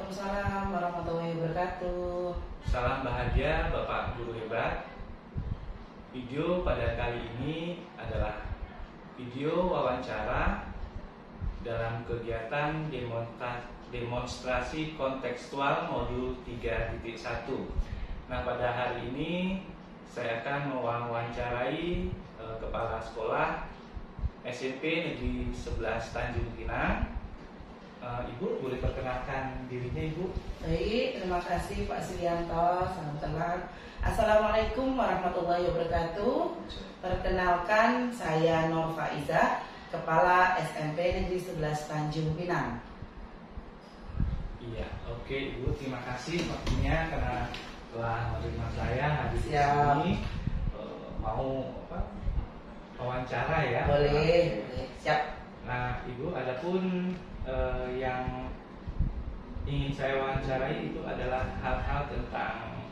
Waalaikumsalam warahmatullahi wabarakatuh. Salam bahagia Bapak Guru Hebat. Video pada kali ini adalah video wawancara dalam kegiatan demonstrasi kontekstual modul 3.1. Nah, pada hari ini saya akan mewawancarai Kepala Sekolah SMP Negeri 11 Tanjung Pinang. Ibu boleh perkenalkan dirinya, Ibu? Baik, terima kasih Pak Sugianto. Salam kenal. Assalamualaikum warahmatullahi wabarakatuh. Perkenalkan, saya Nur Faiza, Kepala SMP Negeri 11 Tanjung Pinang. Iya, oke Ibu, terima kasih waktunya karena telah menerima saya hadir di Siap. sini. Mau wawancara ya? Boleh, siap. Nah, Ibu, adapun yang ingin saya wawancarai itu adalah hal-hal tentang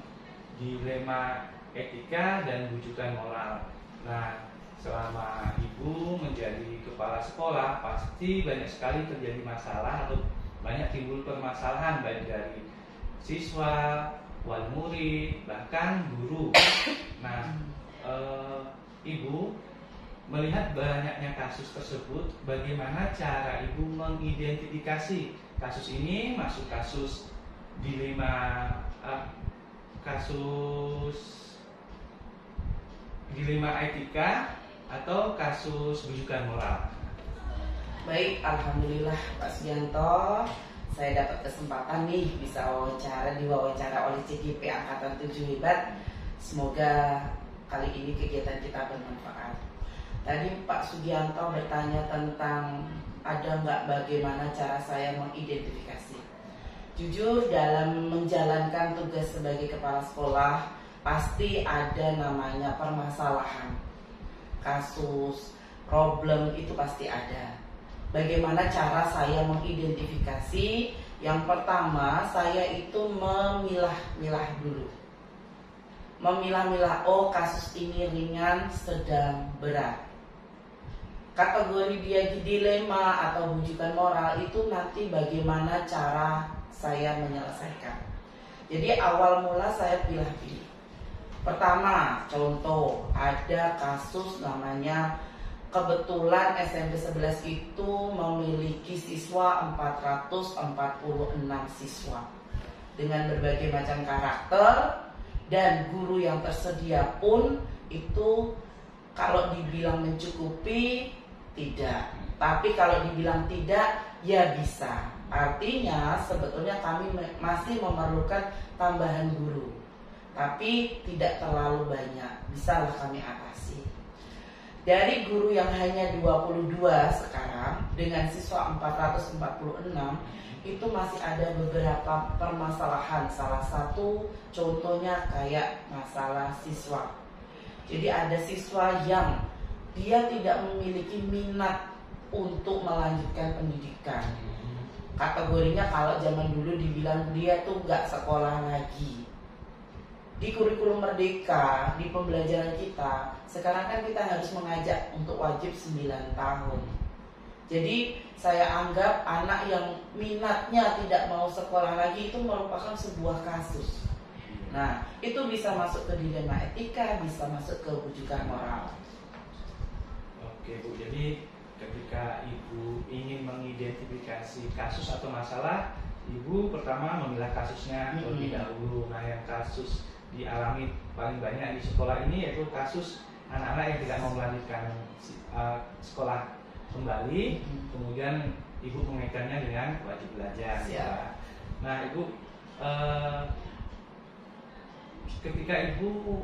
dilema etika dan rujukan moral. Nah, selama Ibu menjadi kepala sekolah, pasti banyak sekali terjadi masalah atau banyak timbul permasalahan baik dari siswa, wali murid, bahkan guru. Nah, Ibu melihat banyaknya kasus tersebut, bagaimana cara Ibu mengidentifikasi kasus ini masuk kasus dilema etika atau kasus rujukan moral? Baik, alhamdulillah Pak Sugianto, saya dapat kesempatan nih bisa diwawancara oleh CGP Angkatan 7 Hebat. Semoga kali ini kegiatan kita bermanfaat. Tadi Pak Sugianto bertanya tentang ada nggak bagaimana cara saya mengidentifikasi. Jujur, dalam menjalankan tugas sebagai kepala sekolah pasti ada namanya permasalahan, kasus, problem itu pasti ada. Bagaimana cara saya mengidentifikasi? Yang pertama, saya itu memilah-milah dulu. Memilah-milah, oh kasus ini ringan, sedang, berat. Kategori dia dilema atau rujukan moral itu nanti bagaimana cara saya menyelesaikan. Jadi awal mula saya pilih-pilih. Pertama, contoh, ada kasus namanya kebetulan SMP 11 itu memiliki siswa 446 siswa dengan berbagai macam karakter, dan guru yang tersedia pun itu kalau dibilang mencukupi tidak, tapi kalau dibilang tidak ya bisa. Artinya sebetulnya kami masih memerlukan tambahan guru, tapi tidak terlalu banyak, bisalah kami atasi. Dari guru yang hanya 22 sekarang dengan siswa 446, itu masih ada beberapa permasalahan. Salah satu contohnya kayak masalah siswa. Jadi ada siswa yang dia tidak memiliki minat untuk melanjutkan pendidikan. Kategorinya kalau zaman dulu dibilang dia tuh gak sekolah lagi. Di kurikulum Merdeka, di pembelajaran kita, sekarang kan kita harus mengajak untuk wajib 9 tahun. Jadi saya anggap anak yang minatnya tidak mau sekolah lagi itu merupakan sebuah kasus. Nah, itu bisa masuk ke dilema etika, bisa masuk ke rujukan moral. Oke Bu, jadi ketika Ibu ingin mengidentifikasi kasus atau masalah, Ibu pertama memilah kasusnya terlebih dahulu. Nah, yang kasus dialami paling banyak di sekolah ini yaitu kasus anak-anak yang tidak mau melanjutkan sekolah kembali, kemudian Ibu mengaitkannya dengan wajib belajar. Ya. Nah, Ibu ketika Ibu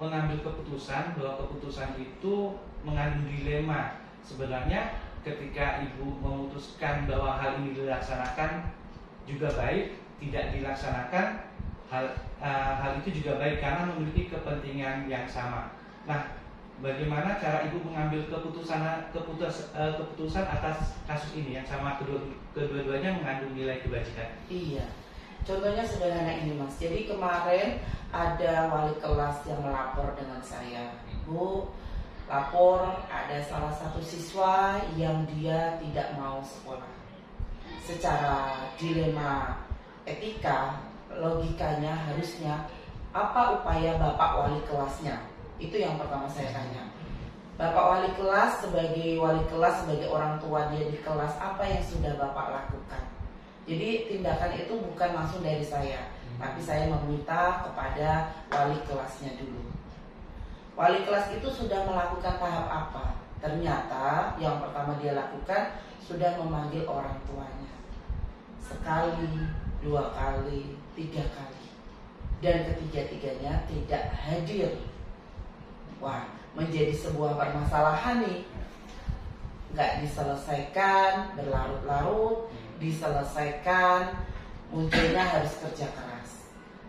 mengambil keputusan bahwa keputusan itu mengandung dilema, sebenarnya ketika Ibu memutuskan bahwa hal ini dilaksanakan juga baik, tidak dilaksanakan hal itu juga baik karena memiliki kepentingan yang sama. Nah, bagaimana cara Ibu mengambil keputusan atas kasus ini yang sama, kedua-duanya mengandung nilai kebajikan? Iya, contohnya sederhana ini Mas. Jadi kemarin ada wali kelas yang melapor dengan saya, Bu, lapor ada salah satu siswa yang dia tidak mau sekolah. Secara dilema etika, logikanya harusnya apa upaya Bapak wali kelasnya? Itu yang pertama saya tanya. Bapak wali kelas, sebagai orang tua dia di kelas, apa yang sudah Bapak lakukan? Jadi tindakan itu bukan langsung dari saya, tapi saya meminta kepada wali kelasnya dulu. Wali kelas itu sudah melakukan tahap apa? Ternyata yang pertama dia lakukan sudah memanggil orang tuanya. Sekali, 2 kali, 3 kali. Dan ketiga-tiganya tidak hadir. Wah, menjadi sebuah permasalahan nih. Nggak diselesaikan, berlarut-larut, diselesaikan, munculnya harus kerja keras.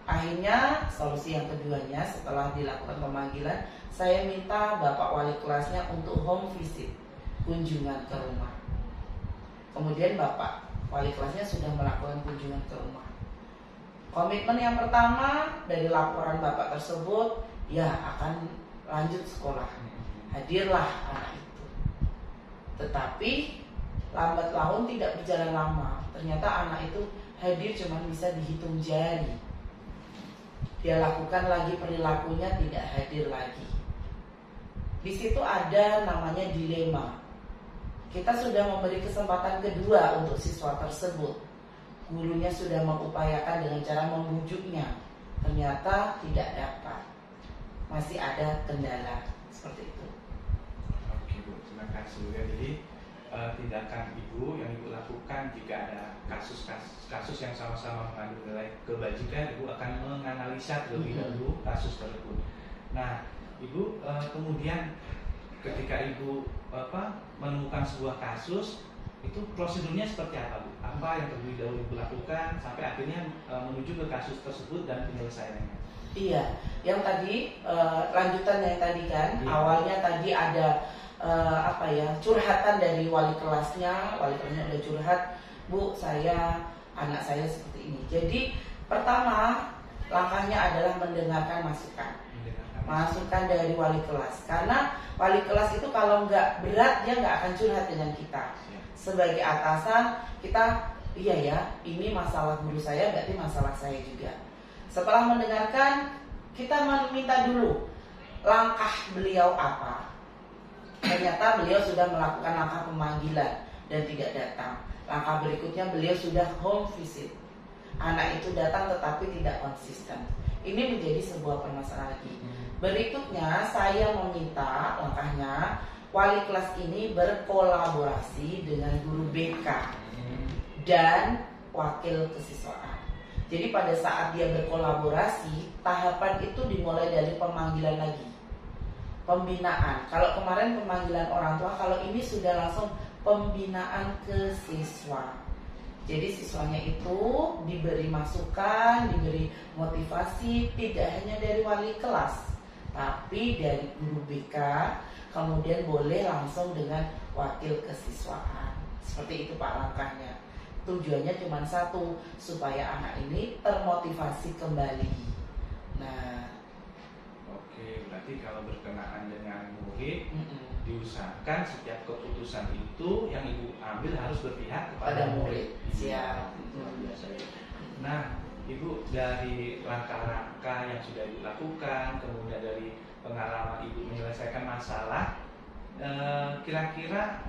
Akhirnya solusi yang keduanya setelah dilakukan pemanggilan, saya minta Bapak wali kelasnya untuk home visit, kunjungan ke rumah. Kemudian Bapak wali kelasnya sudah melakukan kunjungan ke rumah. Komitmen yang pertama dari laporan Bapak tersebut, ya akan lanjut sekolah. Hadirlah anak itu. Tetapi lambat laun tidak berjalan lama. Ternyata anak itu hadir cuma bisa dihitung jari. Dia lakukan lagi perilakunya, tidak hadir lagi. Di situ ada namanya dilema. Kita sudah memberi kesempatan kedua untuk siswa tersebut. Gurunya sudah mengupayakan dengan cara membujuknya. Ternyata tidak dapat. Masih ada kendala seperti itu. Oke Bu, terima kasih. Jadi tindakan Ibu yang Ibu lakukan jika ada kasus yang sama-sama mengandung nilai kebajikan, Ibu akan menganalisa terlebih dahulu kasus tersebut. Nah, Ibu kemudian ketika Ibu menemukan sebuah kasus, itu prosedurnya seperti apa Bu? Apa yang terlebih dahulu Ibu lakukan sampai akhirnya menuju ke kasus tersebut dan penyelesaiannya? Iya, yang tadi lanjutan yang tadi kan, awalnya tadi ada curhatan dari wali kelasnya udah curhat, Bu, anak saya seperti ini. Jadi pertama langkahnya adalah mendengarkan masukan dari wali kelas, karena wali kelas itu kalau nggak berat dia nggak akan curhat dengan kita. Sebagai atasan kita, iya ya, ini masalah guru saya berarti masalah saya juga. Setelah mendengarkan, kita meminta dulu langkah beliau apa. Ternyata beliau sudah melakukan langkah pemanggilan dan tidak datang. Langkah berikutnya beliau sudah home visit. Anak itu datang tetapi tidak konsisten. Ini menjadi sebuah permasalahan lagi. Berikutnya saya meminta langkahnya wali kelas ini berkolaborasi dengan guru BK dan wakil kesiswaan. Jadi pada saat dia berkolaborasi, tahapan itu dimulai dari pemanggilan lagi. Pembinaan. Kalau kemarin pemanggilan orang tua, kalau ini sudah langsung pembinaan ke siswa. Jadi siswanya itu diberi masukan, diberi motivasi, tidak hanya dari wali kelas, tapi dari guru BK, kemudian boleh langsung dengan wakil kesiswaan. Seperti itu Pak langkahnya. Tujuannya cuma satu, supaya anak ini termotivasi kembali. Nah, oke, berarti kalau berkenaan dengan murid, diusahakan setiap keputusan itu yang Ibu ambil harus berpihak kepada murid. Siap. Nah, Ibu dari langkah-langkah yang sudah Ibu lakukan, kemudian dari pengalaman Ibu menyelesaikan masalah, kira-kira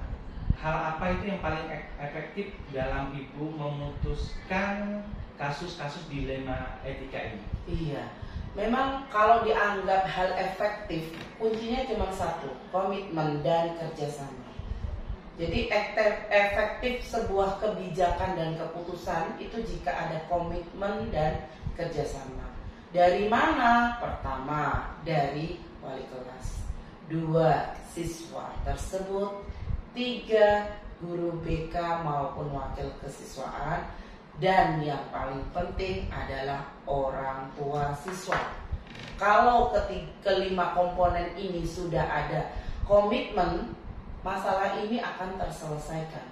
hal apa itu yang paling efektif dalam Ibu memutuskan kasus-kasus dilema etika ini? Iya, memang kalau dianggap hal efektif, kuncinya cuma satu, komitmen dan kerjasama. Jadi efektif sebuah kebijakan dan keputusan itu jika ada komitmen dan kerjasama. Dari mana? Pertama, dari wali kelas. 2, siswa tersebut. 3, guru BK maupun wakil kesiswaan. Dan yang paling penting adalah orang tua siswa. Kalau kelima komponen ini sudah ada komitmen, masalah ini akan terselesaikan.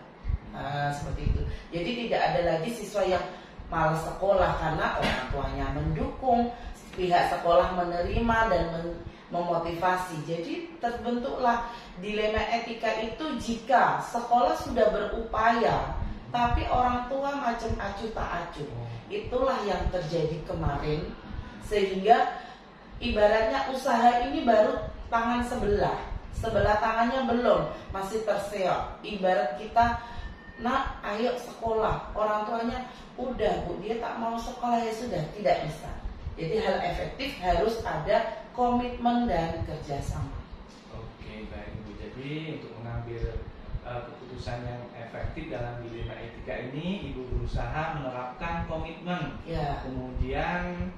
Seperti itu. Jadi tidak ada lagi siswa yang malas sekolah karena orang tuanya mendukung, pihak sekolah menerima dan memotivasi. Jadi terbentuklah dilema etika itu jika sekolah sudah berupaya tapi orang tua macam acuh tak acuh. Itulah yang terjadi kemarin, sehingga ibaratnya usaha ini baru tangan sebelah tangannya belum, masih terseok. Ibarat kita, nak ayo sekolah, orang tuanya udah bu, dia tak mau sekolah, ya sudah, tidak bisa. Jadi hal efektif harus ada komitmen dan kerjasama. Oke, baik Bu. Jadi untuk mengambil keputusan yang efektif dalam dilema etika ini, Ibu berusaha menerapkan komitmen, Ya. kemudian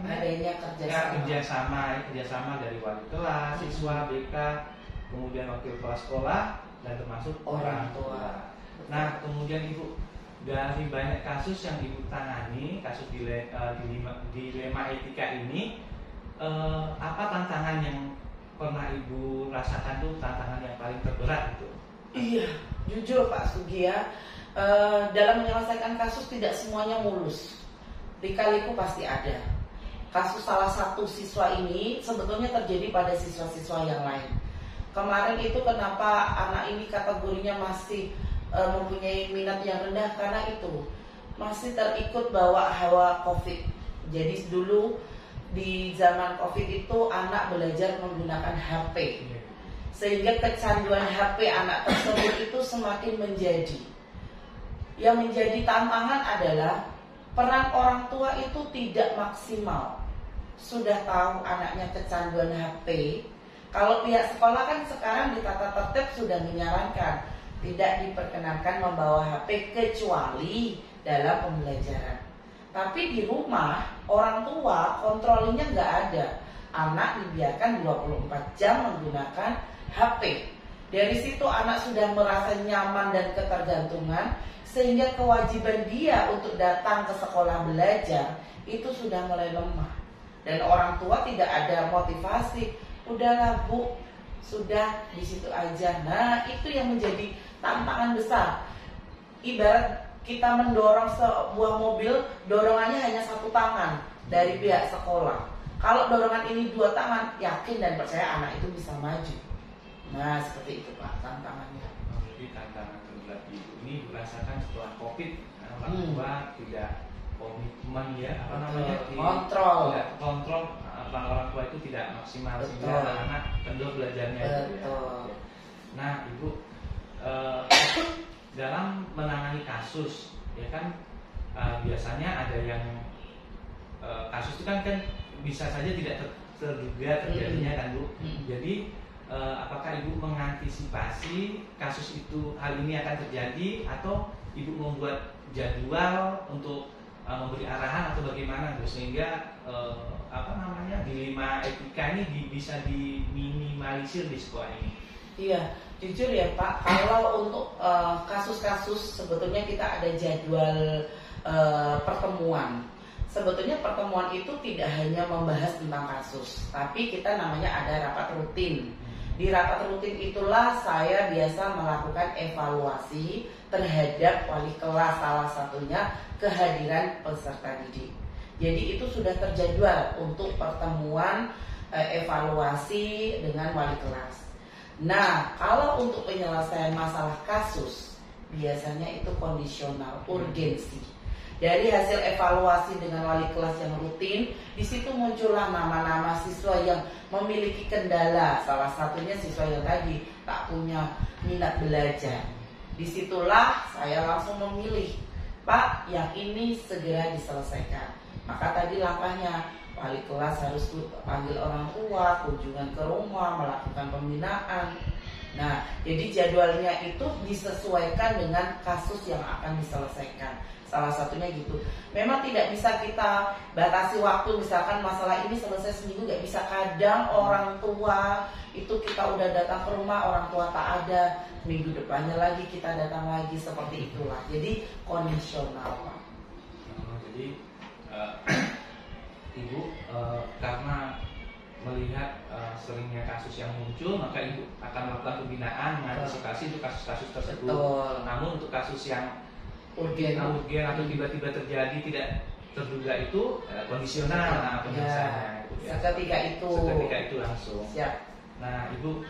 Adanya kerjasama dari wali kelas, siswa, BK, kemudian wakil kepala sekolah, dan termasuk orang tua. Nah, kemudian Ibu, dari banyak kasus yang Ibu tangani, kasus dilema etika ini, apa tantangan yang pernah Ibu rasakan tuh, tantangan yang paling terberat itu? Iya, jujur Pak Sugi ya, dalam menyelesaikan kasus tidak semuanya mulus. Lika-liku pasti ada. Kasus salah satu siswa ini sebetulnya terjadi pada siswa-siswa yang lain. Kemarin itu kenapa anak ini kategorinya masih mempunyai minat yang rendah, karena itu masih terikut bawa hawa COVID. Jadi dulu di zaman COVID itu anak belajar menggunakan HP, sehingga kecanduan HP anak tersebut itu semakin menjadi. Yang menjadi tantangan adalah peran orang tua itu tidak maksimal. Sudah tahu anaknya kecanduan HP, kalau pihak sekolah kan sekarang di tata tertib sudah menyarankan tidak diperkenankan membawa HP kecuali dalam pembelajaran. Tapi di rumah orang tua kontrolnya nggak ada. Anak dibiarkan 24 jam menggunakan HP. Dari situ anak sudah merasa nyaman dan ketergantungan, sehingga kewajiban dia untuk datang ke sekolah belajar itu sudah mulai lemah. Dan orang tua tidak ada motivasi. Udahlah Bu, sudah di situ aja. Nah, itu yang menjadi tantangan besar. Ibarat kita mendorong sebuah mobil, dorongannya hanya satu tangan dari pihak sekolah. Kalau dorongan ini dua tangan, yakin dan percaya anak itu bisa maju. Nah, seperti itu Pak tantangannya. Jadi tantangan terberat Ibu ini dirasakan setelah COVID, orang tua tidak komitmen ya, kontrol. Tidak kontrol, orang tua itu tidak maksimal, sehingga anak-anak kendor belajarnya itu ya. Nah Ibu, dalam menangani kasus ya kan, biasanya ada yang kasus itu kan bisa saja tidak terduga terjadinya kan Bu. Jadi apakah Ibu mengantisipasi kasus itu, hal ini akan terjadi, atau Ibu membuat jadwal untuk memberi arahan atau bagaimana Bu, sehingga dilema etika ini bisa diminimalisir di sekolah ini? Iya, jujur ya Pak, kalau untuk kasus-kasus sebetulnya kita ada jadwal pertemuan. Sebetulnya pertemuan itu tidak hanya membahas tentang kasus, tapi kita namanya ada rapat rutin. Di rapat rutin itulah saya biasa melakukan evaluasi terhadap wali kelas, salah satunya kehadiran peserta didik. Jadi itu sudah terjadwal untuk pertemuan evaluasi dengan wali kelas. Nah, kalau untuk penyelesaian masalah kasus, biasanya itu kondisional, urgensi. Dari hasil evaluasi dengan wali kelas yang rutin, di situ muncullah nama-nama siswa yang memiliki kendala. Salah satunya siswa yang tadi tak punya minat belajar. Disitulah saya langsung memilih, Pak, yang ini segera diselesaikan. Maka tadi langkahnya, wali kelas harus panggil orang tua, kunjungan ke rumah, melakukan pembinaan. Nah, jadi jadwalnya itu disesuaikan dengan kasus yang akan diselesaikan. Salah satunya gitu. Memang tidak bisa kita batasi waktu, misalkan masalah ini selesai seminggu, nggak bisa. Kadang orang tua itu kita udah datang ke rumah, orang tua tak ada, minggu depannya lagi kita datang lagi, seperti itulah. Jadi kondisional Pak. Jadi Ibu karena melihat seringnya kasus yang muncul, maka Ibu akan melakukan pembinaan, mengantisipasi untuk kasus-kasus tersebut. Betul. Namun untuk kasus yang urgen atau tiba-tiba terjadi tidak terduga itu kondisional penyelesaiannya. Seketika itu langsung. Siap. Nah Ibu,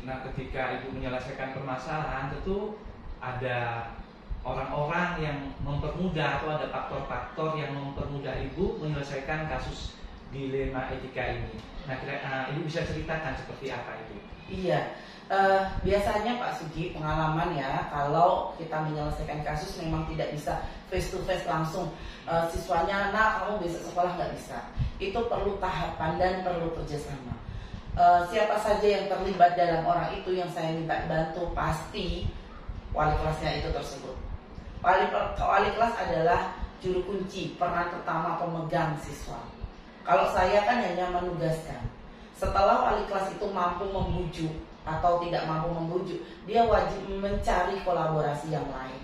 Nah, ketika ibu menyelesaikan permasalahan, tentu ada orang-orang yang mempermudah atau ada faktor-faktor yang mempermudah ibu menyelesaikan kasus dilema etika ini. Nah, ibu bisa ceritakan seperti apa itu? Iya, biasanya Pak Sugi pengalaman ya, kalau kita menyelesaikan kasus memang tidak bisa face to face langsung. Siswanya, nah kamu besok sekolah nggak bisa. Itu perlu tahapan dan perlu kerjasama. Siapa saja yang terlibat dalam orang itu yang saya minta bantu, pasti wali kelasnya itu tersebut. Wali kelas adalah juru kunci, peran pertama pemegang siswa. Kalau saya kan hanya menugaskan. Setelah wali kelas itu mampu membujuk atau tidak mampu membujuk, dia wajib mencari kolaborasi yang lain.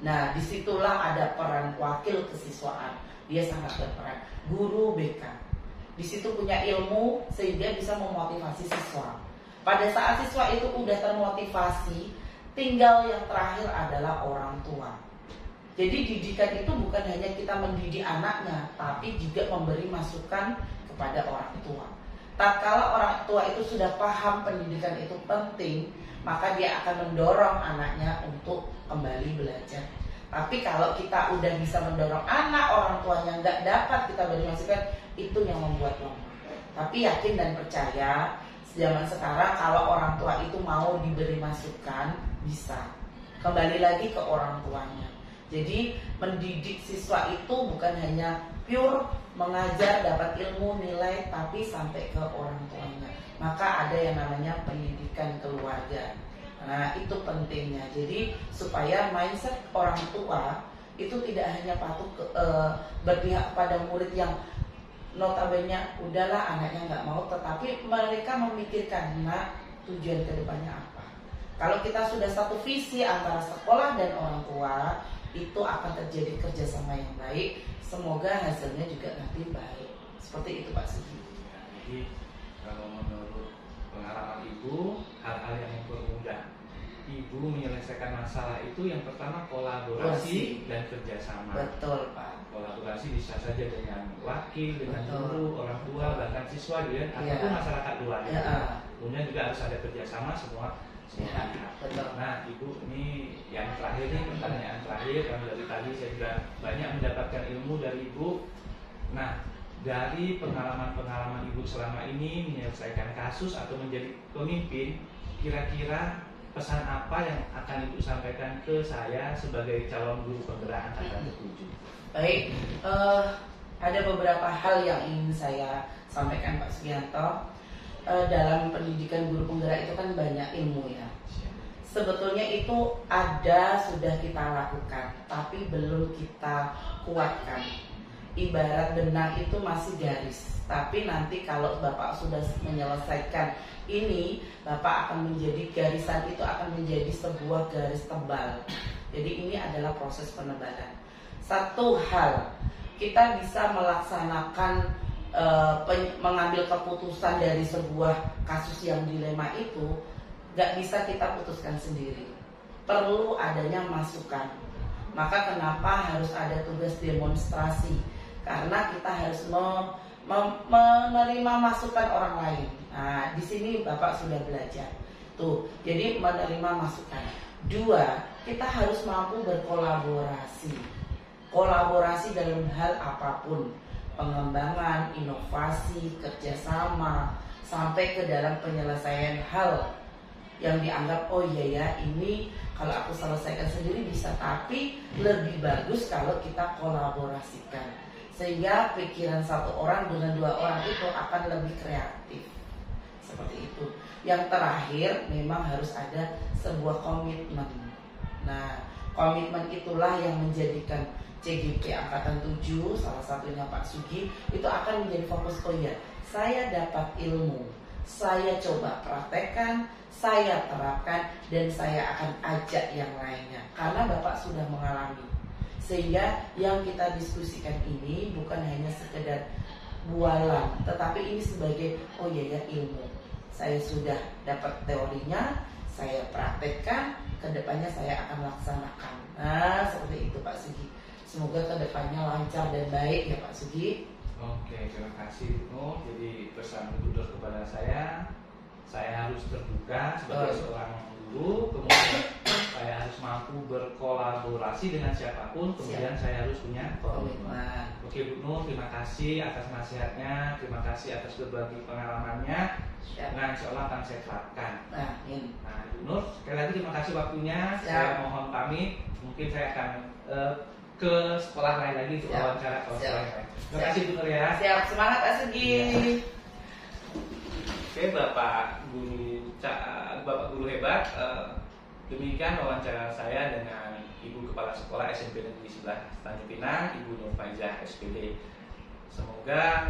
Nah, disitulah ada peran wakil kesiswaan. Dia sangat berperan. Guru BK. Di situ punya ilmu sehingga bisa memotivasi siswa. Pada saat siswa itu udah termotivasi, tinggal yang terakhir adalah orang tua. Jadi didikan itu bukan hanya kita mendidik anaknya, tapi juga memberi masukan kepada orang tua. Tatkala orang tua itu sudah paham pendidikan itu penting, maka dia akan mendorong anaknya untuk kembali belajar. Tapi kalau kita udah bisa mendorong anak, orang tuanya nggak dapat kita beri masukan, itu yang membuat lemah. Tapi yakin dan percaya, zaman sekarang kalau orang tua itu mau diberi masukan, bisa. Kembali lagi ke orang tuanya. Jadi mendidik siswa itu bukan hanya pure mengajar, dapat ilmu, nilai, tapi sampai ke orang tuanya. Maka ada yang namanya pendidikan keluarga. Nah, itu pentingnya. Jadi supaya mindset orang tua itu tidak hanya patuh berpihak pada murid yang notabene udahlah anaknya nggak mau, tetapi mereka memikirkan, nah tujuan kedepannya apa. Kalau kita sudah satu visi antara sekolah dan orang tua, itu akan terjadi kerjasama yang baik. Semoga hasilnya juga nanti baik. Seperti itu Pak Sugi. Jadi kalau menurut pengalaman ibu, hal-hal yang mempermudah ibu menyelesaikan masalah itu yang pertama kolaborasi dan kerjasama. Betul Pak. Kolaborasi bisa saja dengan wakil, dengan Betul. guru, orang tua, bahkan siswa gitu ya, ataupun masyarakat luas. Kemudian juga harus ada kerjasama semua pihak. Nah, ibu ini yang terakhir nih, pertanyaan terakhir, karena dari tadi saya juga banyak mendapatkan ilmu dari ibu. Nah, dari pengalaman-pengalaman ibu selama ini menyelesaikan kasus atau menjadi pemimpin, kira-kira pesan apa yang akan ibu sampaikan ke saya sebagai calon guru penggerak angkatan ke-7? Baik, ada beberapa hal yang ingin saya sampaikan Pak Sugianto. Dalam pendidikan guru penggerak itu kan banyak ilmu ya. Sebetulnya itu ada, sudah kita lakukan, tapi belum kita kuatkan. Ibarat benang itu masih garis, tapi nanti kalau Bapak sudah menyelesaikan ini, Bapak akan menjadi garisan itu akan menjadi sebuah garis tebal. Jadi ini adalah proses penebalan. Satu hal, kita bisa melaksanakan mengambil keputusan dari sebuah kasus yang dilema itu, gak bisa kita putuskan sendiri. Perlu adanya masukan. Maka kenapa harus ada tugas demonstrasi? Karena kita harus menerima masukan orang lain. Nah, di sini Bapak sudah belajar. Tuh, jadi menerima masukan. Dua, kita harus mampu berkolaborasi. Kolaborasi dalam hal apapun. Pengembangan, inovasi, kerjasama, sampai ke dalam penyelesaian hal yang dianggap, oh iya ya ini kalau aku selesaikan sendiri bisa, tapi lebih bagus kalau kita kolaborasikan, sehingga pikiran satu orang dengan dua orang itu akan lebih kreatif. Seperti itu. Yang terakhir memang harus ada sebuah komitmen. Nah, komitmen itulah yang menjadikan CGP Angkatan 7, salah satunya Pak Sugi, itu akan menjadi fokus. Oh ya, saya dapat ilmu, saya coba praktekkan, saya terapkan, dan saya akan ajak yang lainnya. Karena Bapak sudah mengalami. Sehingga yang kita diskusikan ini bukan hanya sekedar bualan, tetapi ini sebagai, oh ya ilmu. Saya sudah dapat teorinya, saya praktekkan, kedepannya saya akan laksanakan. Nah, seperti itu Pak Sugi. Semoga kedepannya lancar dan baik ya Pak Sugi. Oke, terima kasih Ibu. Jadi pesan Ibu kepada saya harus harus terbuka sebagai seorang guru, kemudian saya harus mampu berkolaborasi dengan siapapun, kemudian saya harus punya komitmen. Oke Bu Nur, terima kasih atas nasihatnya, terima kasih atas berbagi pengalamannya. Nah, insya Allah akan saya terapkan. Nah, Bu Nur, sekali lagi terima kasih waktunya. Saya mohon pamit. Mungkin saya akan ke sekolah lain lagi untuk wawancara kalau sekolah lain. Terima kasih Bu Nur ya. Siap, semangat Pak Sugi. Oke, Bapak guru hebat. Demikian wawancara saya dengan Ibu Kepala Sekolah SMP Negeri 11 Tanjung Pinang, Ibu Nur Faizah SPD. Semoga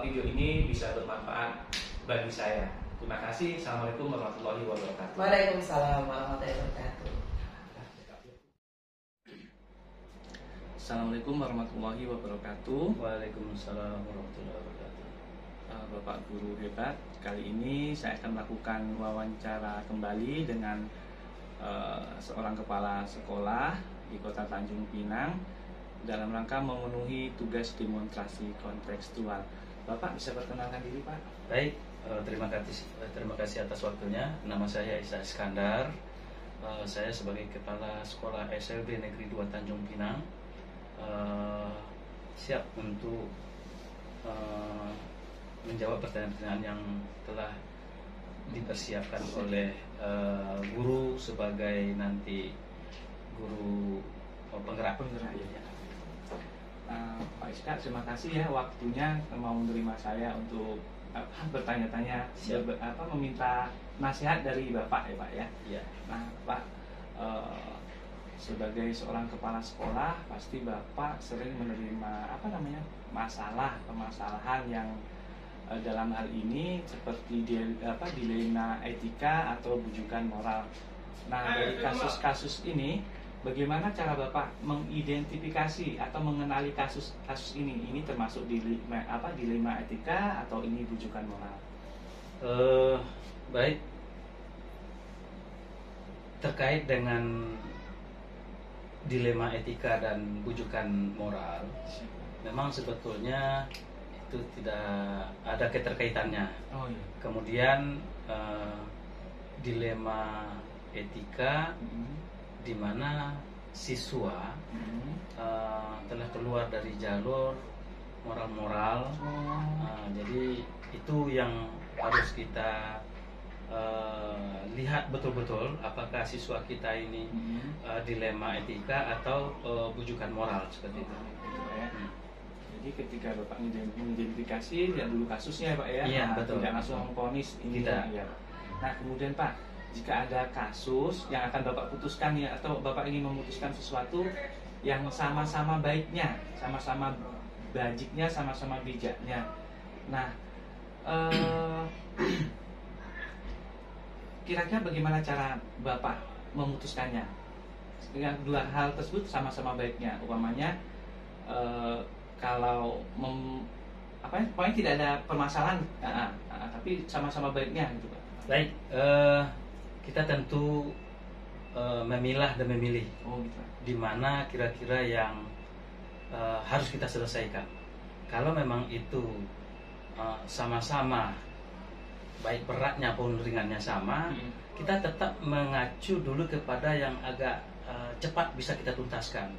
video ini bisa bermanfaat bagi saya. Terima kasih. Assalamualaikum warahmatullahi wabarakatuh. Waalaikumsalam warahmatullahi wabarakatuh. Assalamualaikum warahmatullahi wabarakatuh. Waalaikumsalam warahmatullahi wabarakatuh. Bapak guru hebat, kali ini saya akan melakukan wawancara kembali dengan seorang kepala sekolah di Kota Tanjung Pinang dalam rangka memenuhi tugas demonstrasi kontekstual. Bapak bisa perkenalkan diri, Pak? Baik, terima kasih atas waktunya. Nama saya Isa Iskandar. Saya sebagai kepala sekolah SLB Negeri 2 Tanjung Pinang siap untuk menjawab pertanyaan-pertanyaan yang telah dipersiapkan oleh guru sebagai nanti guru penggerak. Ya. Pak Iska, terima kasih ya waktunya mau menerima saya untuk bertanya-tanya, meminta nasihat dari Bapak ya Pak ya. Ya. Nah Pak, sebagai seorang kepala sekolah pasti Bapak sering menerima permasalahan yang dalam hal ini seperti dilema etika atau bujukan moral. Nah, dari kasus-kasus ini, bagaimana cara Bapak mengidentifikasi atau mengenali kasus-kasus ini? Ini termasuk dilema etika atau ini bujukan moral? Baik, terkait dengan dilema etika dan bujukan moral, memang sebetulnya itu tidak ada keterkaitannya. Oh, iya. Kemudian dilema etika di mana siswa telah keluar dari jalur moral-moral. Jadi itu yang harus kita lihat betul-betul apakah siswa kita ini dilema etika atau bujukan moral seperti itu. Jadi ketika Bapak mengidentifikasi, lihat dulu kasusnya Pak ya. Iya, betul. Tidak langsung memvonis ini. Tidak. Ya. Nah kemudian Pak, jika ada kasus yang akan Bapak putuskan ya, atau Bapak ingin memutuskan sesuatu yang sama-sama baiknya, sama-sama bajiknya, sama-sama bijaknya. Nah, kira-kira bagaimana cara Bapak memutuskannya? Dengan dua hal tersebut sama-sama baiknya, umpamanya kalau pokoknya tidak ada permasalahan, tapi sama-sama baiknya gitu Pak. Baik, kita tentu memilah dan memilih gitu. di mana kira-kira yang harus kita selesaikan. Kalau memang itu sama-sama baik beratnya pun ringannya sama, kita tetap mengacu dulu kepada yang agak cepat bisa kita tuntaskan.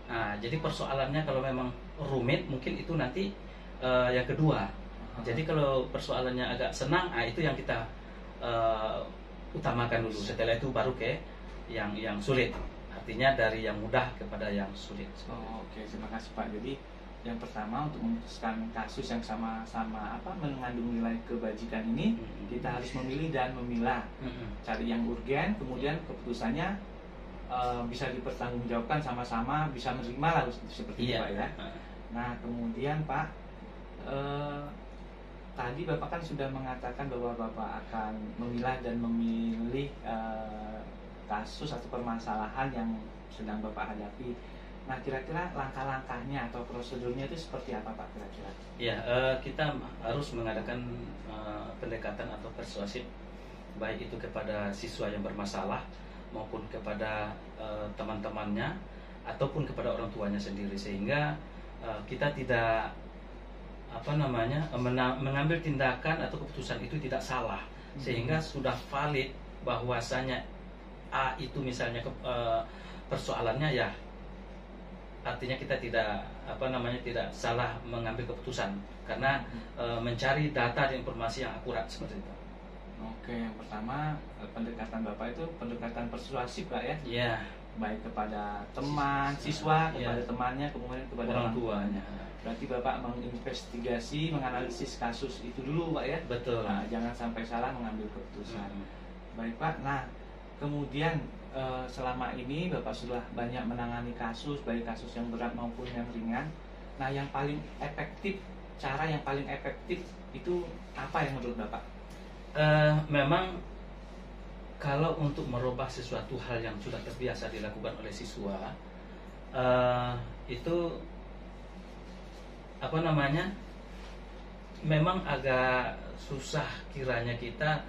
Nah, jadi persoalannya kalau memang rumit mungkin itu nanti yang kedua. Jadi kalau persoalannya agak senang, itu yang kita utamakan dulu. Setelah itu baru ke yang sulit. Artinya dari yang mudah kepada yang sulit. Oke, terima kasih Pak. Jadi yang pertama untuk memutuskan kasus yang sama-sama mengandung nilai kebajikan ini, kita harus memilih dan memilah. Cari yang urgen, kemudian keputusannya bisa dipertanggungjawabkan sama-sama, bisa menerima lah seperti itu Pak ya. Nah kemudian Pak, tadi Bapak kan sudah mengatakan bahwa Bapak akan memilah dan memilih kasus atau permasalahan yang sedang Bapak hadapi. Nah kira-kira langkah-langkahnya atau prosedurnya itu seperti apa Pak kira-kira? Ya, kita harus mengadakan pendekatan atau persuasif, baik itu kepada siswa yang bermasalah maupun kepada teman-temannya ataupun kepada orang tuanya sendiri, sehingga kita tidak mengambil tindakan atau keputusan itu tidak salah, sehingga sudah valid bahwasanya A itu misalnya persoalannya, ya artinya kita tidak tidak salah mengambil keputusan karena mencari data dan informasi yang akurat seperti itu. Oke, yang pertama pendekatan Bapak itu pendekatan persuasif Pak ya? Iya. Baik kepada teman, siswa, kepada temannya, kemudian kepada orang tuanya. Berarti Bapak menginvestigasi, menganalisis kasus itu dulu Pak ya? Betul. Nah, jangan sampai salah mengambil keputusan. Baik Pak, nah kemudian selama ini Bapak sudah banyak menangani kasus, baik kasus yang berat maupun yang ringan. Nah, yang paling efektif, cara yang paling efektif itu apa yang menurut Bapak? Memang kalau untuk merubah sesuatu hal yang sudah terbiasa dilakukan oleh siswa, itu memang agak susah kiranya kita,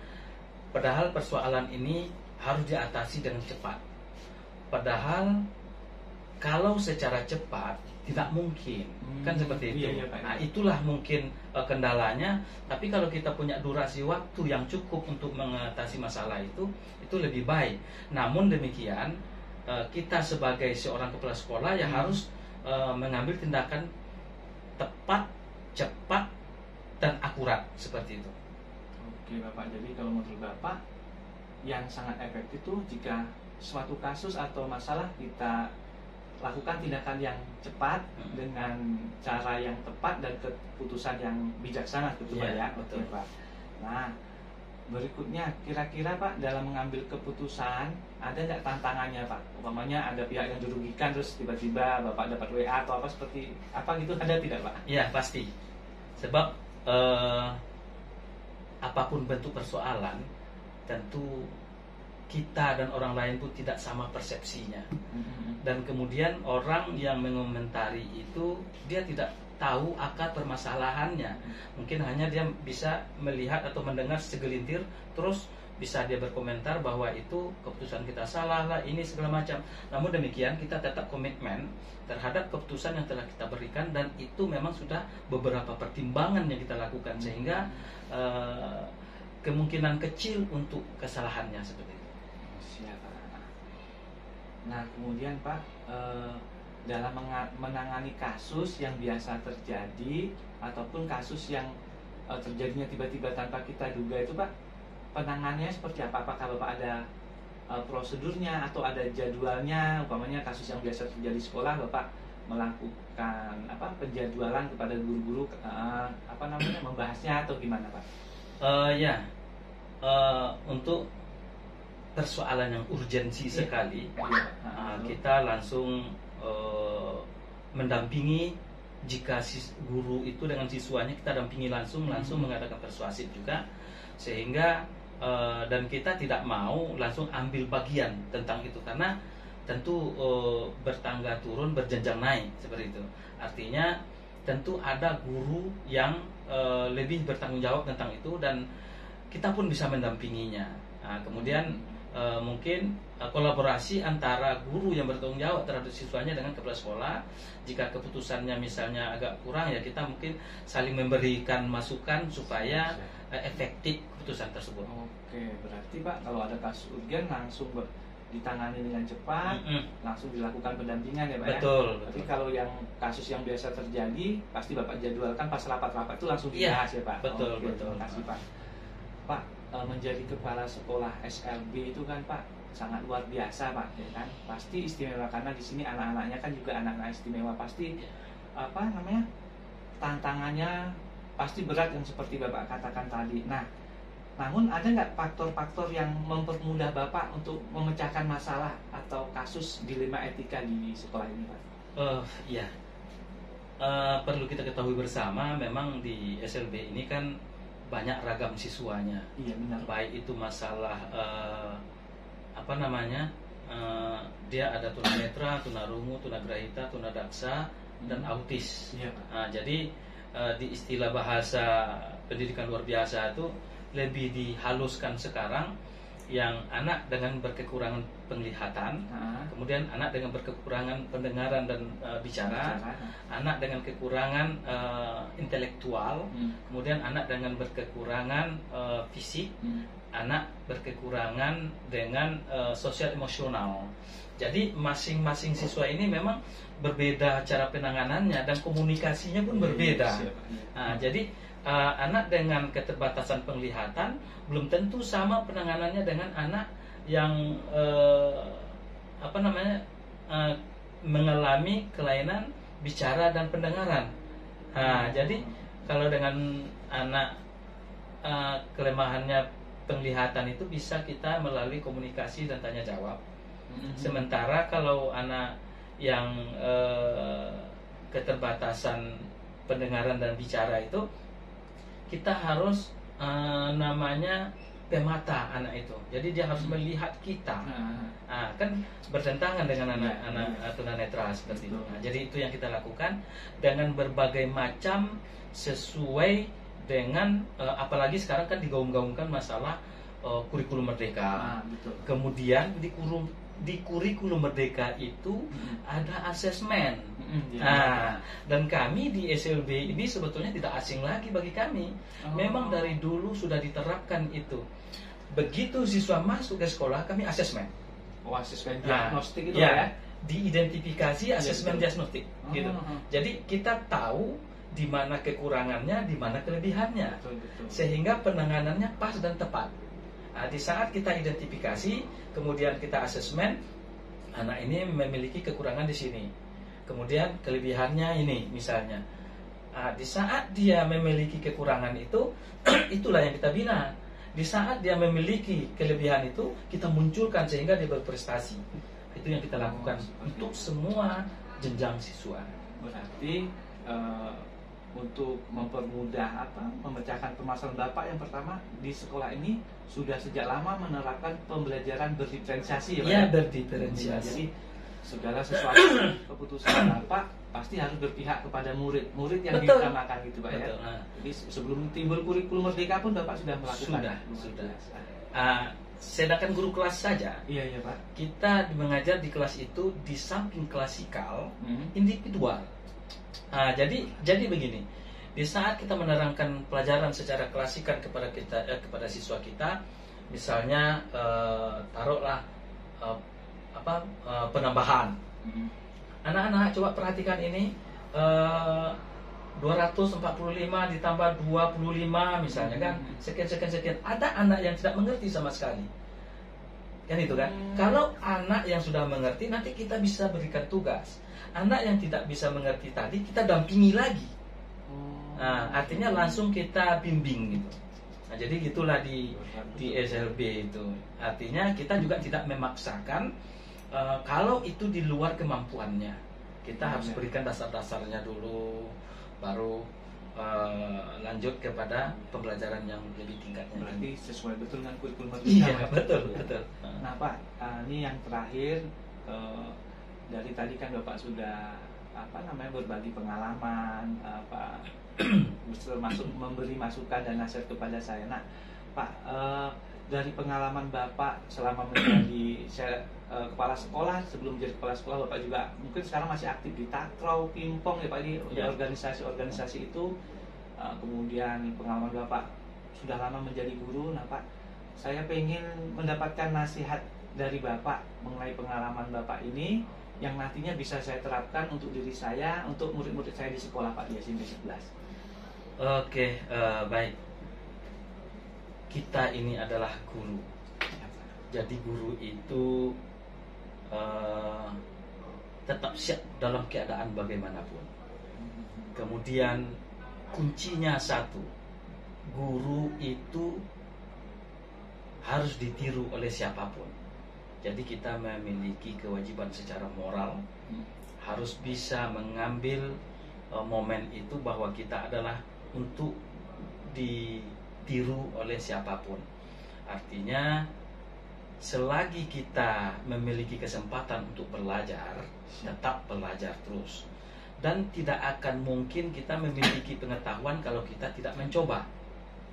padahal persoalan ini harus diatasi dengan cepat. Padahal kalau secara cepat tidak mungkin, kan seperti itu. Iya, Pak. Nah, itulah mungkin kendalanya. Tapi kalau kita punya durasi waktu yang cukup untuk mengatasi masalah itu lebih baik. Namun demikian, kita sebagai seorang kepala sekolah ya harus mengambil tindakan tepat, cepat, dan akurat seperti itu. Oke Bapak, jadi kalau menurut Bapak yang sangat efektif itu jika suatu kasus atau masalah kita lakukan tindakan yang cepat dengan cara yang tepat dan keputusan yang bijaksana, betul Pak ya? Betul Pak. Nah, berikutnya kira-kira Pak dalam mengambil keputusan ada nggak tantangannya Pak? Umpamanya ada pihak yang dirugikan terus tiba-tiba Bapak dapat WA atau apa seperti apa gitu, ada tidak Pak? Iya pasti. Sebab apapun bentuk persoalan, tentu kita dan orang lain pun tidak sama persepsinya. Dan kemudian orang yang mengomentari itu dia tidak tahu akar permasalahannya. Mungkin hanya dia bisa melihat atau mendengar segelintir, terus bisa dia berkomentar bahwa itu keputusan kita salah lah, ini segala macam. Namun demikian kita tetap komitmen terhadap keputusan yang telah kita berikan, dan itu memang sudah beberapa pertimbangan yang kita lakukan, sehingga kemungkinan kecil untuk kesalahannya seperti itu. Siap. Nah kemudian Pak, dalam menangani kasus yang biasa terjadi ataupun kasus yang terjadinya tiba-tiba tanpa kita duga itu Pak, penanganannya seperti apa? Apakah Bapak ada prosedurnya atau ada jadwalnya? Umpamanya kasus yang biasa terjadi di sekolah, Bapak melakukan penjadwalan kepada guru-guru membahasnya atau gimana Pak? Untuk persoalan yang urgensi sekali, kita langsung mendampingi. Jika guru itu dengan siswanya kita dampingi langsung mengadakan persuasif juga, sehingga dan kita tidak mau langsung ambil bagian tentang itu, karena tentu bertangga turun berjenjang naik seperti itu. Artinya tentu ada guru yang lebih bertanggung jawab tentang itu, dan kita pun bisa mendampinginya. Nah, kemudian mungkin kolaborasi antara guru yang bertanggung jawab terhadap siswanya dengan kepala sekolah. Jika keputusannya misalnya agak kurang, ya kita mungkin saling memberikan masukan supaya efektif keputusan tersebut. Oke, berarti Pak kalau ada kasus urgen langsung ditangani dengan cepat, langsung dilakukan pendampingan ya Pak. Betul. Tapi kalau yang kasus yang biasa terjadi, pasti Bapak jadwalkan pas rapat-rapat itu langsung dibahas ya Pak. Betul. Terima kasih Pak. Pak, menjadi kepala sekolah SLB itu kan Pak sangat luar biasa Pak, ya kan? Pasti istimewa karena di sini anak-anaknya kan juga anak-anak istimewa, pasti tantangannya pasti berat yang seperti Bapak katakan tadi. Nah, namun ada nggak faktor-faktor yang mempermudah Bapak untuk memecahkan masalah atau kasus dilema etika di sekolah ini Pak? Perlu kita ketahui bersama, memang di SLB ini kan banyak ragam siswanya. Iya benar. Baik itu masalah dia ada tunanetra, tunarungu, tunagrahita, tunadaksa, dan autis. Iya, Pak. Nah, jadi di istilah bahasa pendidikan luar biasa itu lebih dihaluskan sekarang yang anak dengan berkekurangan penglihatan, kemudian anak dengan berkekurangan pendengaran dan bicara, anak dengan kekurangan intelektual, kemudian anak dengan berkekurangan fisik, anak berkekurangan dengan sosial emosional. Jadi masing-masing siswa ini memang berbeda cara penanganannya dan komunikasinya pun berbeda. Nah, jadi anak dengan keterbatasan penglihatan belum tentu sama penanganannya dengan anak yang mengalami kelainan bicara dan pendengaran. Nah, jadi kalau dengan anak kelemahannya penglihatan itu bisa kita melalui komunikasi dan tanya jawab. Sementara kalau anak yang keterbatasan pendengaran dan bicara itu kita harus namanya pemata anak itu. Jadi dia harus melihat kita. Kan bertentangan dengan anak tunanetra seperti itu. Nah, jadi itu yang kita lakukan dengan berbagai macam sesuai dengan apalagi sekarang kan digaung-gaungkan masalah kurikulum merdeka. Kemudian di kurikulum merdeka itu ada asesmen. Dan kami di SLB ini sebetulnya tidak asing lagi bagi kami. Memang dari dulu sudah diterapkan itu. Begitu siswa masuk ke sekolah, kami asesmen. Asesmen diagnostik itu ya? Diidentifikasi asesmen diagnostik gitu. Jadi kita tahu di mana kekurangannya, di mana kelebihannya. Sehingga penanganannya pas dan tepat. Di saat kita identifikasi, kemudian kita asesmen, anak ini memiliki kekurangan di sini, kemudian kelebihannya ini misalnya. Di saat dia memiliki kekurangan itu, itulah yang kita bina. Di saat dia memiliki kelebihan itu, kita munculkan sehingga dia berprestasi. Itu yang kita lakukan untuk semua jenjang siswa. Berarti untuk mempermudah memecahkan permasalahan Bapak, yang pertama di sekolah ini sudah sejak lama menerapkan pembelajaran berdiferensiasi ya Pak? Ya, berdiferensiasi. Jadi segala sesuatu keputusan Bapak pasti harus berpihak kepada murid yang diutamakan gitu Pak. Ya. Jadi sebelum timbul kurikulum merdeka pun Bapak sudah melakukan. Sudah. Sedangkan guru kelas saja. Iya Pak. Kita mengajar di kelas itu di samping klasikal, individual. Jadi begini, di saat kita menerangkan pelajaran secara klasikal kepada siswa kita, misalnya taruhlah penambahan. Anak-anak coba perhatikan ini, 245 ditambah 25 misalnya kan, sekian. Ada anak yang tidak mengerti sama sekali. Kan itu kan? Kalau anak yang sudah mengerti, nanti kita bisa berikan tugas. Anak yang tidak bisa mengerti tadi, kita dampingi lagi. Nah, artinya langsung kita bimbing gitu. Nah, jadi gitulah di SLB itu. Artinya kita juga tidak memaksakan kalau itu di luar kemampuannya. Kita harus berikan dasar-dasarnya dulu, baru lanjut kepada pembelajaran yang lebih tingkatnya. Berarti sesuai betul dengan kurikulum merdeka. Iya, betul. Nah Pak, ini yang terakhir, dari tadi kan Bapak sudah berbagi pengalaman, termasuk memberi masukan dan nasihat kepada saya. Nah Pak, dari pengalaman Bapak selama menjadi kepala sekolah, sebelum menjadi kepala sekolah Bapak juga mungkin sekarang masih aktif di Takraw, Pimpong ya Pak, di organisasi-organisasi itu. Kemudian pengalaman Bapak sudah lama menjadi guru. Nah Pak, saya pengen mendapatkan nasihat dari Bapak mengenai pengalaman Bapak ini yang nantinya bisa saya terapkan untuk diri saya, untuk murid-murid saya di sekolah Pak, di SMP 11. Oke, baik. Kita ini adalah guru. Jadi guru itu tetap siap dalam keadaan bagaimanapun. Kemudian kuncinya satu, guru itu harus ditiru oleh siapapun. Jadi kita memiliki kewajiban secara moral, harus bisa mengambil momen itu bahwa kita adalah untuk ditiru oleh siapapun. Artinya selagi kita memiliki kesempatan untuk belajar, tetap belajar terus. Dan tidak akan mungkin kita memiliki pengetahuan kalau kita tidak mencoba.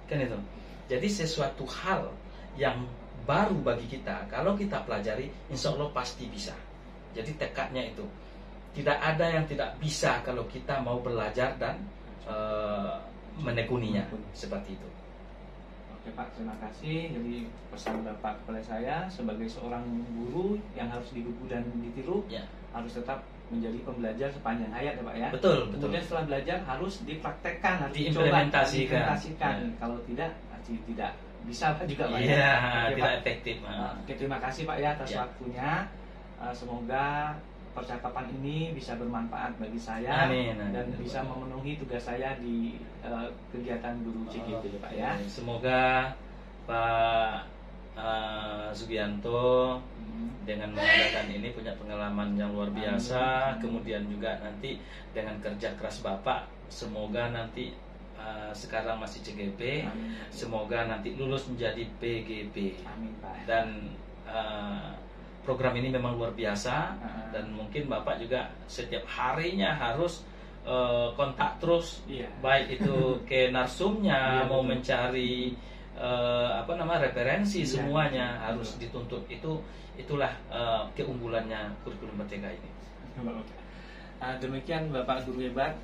Kan itu. Jadi sesuatu hal yang baru bagi kita. Kalau kita pelajari, insya Allah pasti bisa. Jadi tekadnya itu. Tidak ada yang tidak bisa kalau kita mau belajar dan menekuninya. Seperti itu. Oke Pak, terima kasih. Jadi pesan Bapak kepada saya sebagai seorang guru yang harus digugu dan ditiru, Ya. harus tetap menjadi pembelajar sepanjang hayat ya Pak ya. Betul, betul. Kemudian setelah belajar harus dipraktekkan, harus Diimplementasikan. diimplementasikan. Ya. Kalau tidak bisa juga Pak Iya, ya. Oke, tidak Pak. efektif. Oke, terima kasih Pak ya atas Ya. waktunya. Semoga percakapan ini bisa bermanfaat bagi saya Amin. dan bisa memenuhi tugas saya di kegiatan guru CGP ya Pak ya. Semoga Pak Sugianto dengan mengadakan ini punya pengalaman yang luar biasa. Amin. Kemudian juga nanti dengan kerja keras Bapak, semoga nanti sekarang masih CGP, Amin. semoga nanti lulus menjadi PGP. Amin Pak. Dan program ini memang luar biasa, Ah. dan mungkin Bapak juga setiap harinya harus kontak terus, Iya. baik itu ke narsumnya, Iya, mau betul. mencari referensi, Iya, semuanya betul. harus dituntut. Itulah keunggulannya kurikulum Merdeka ini. Demikian Bapak Guru Hebat,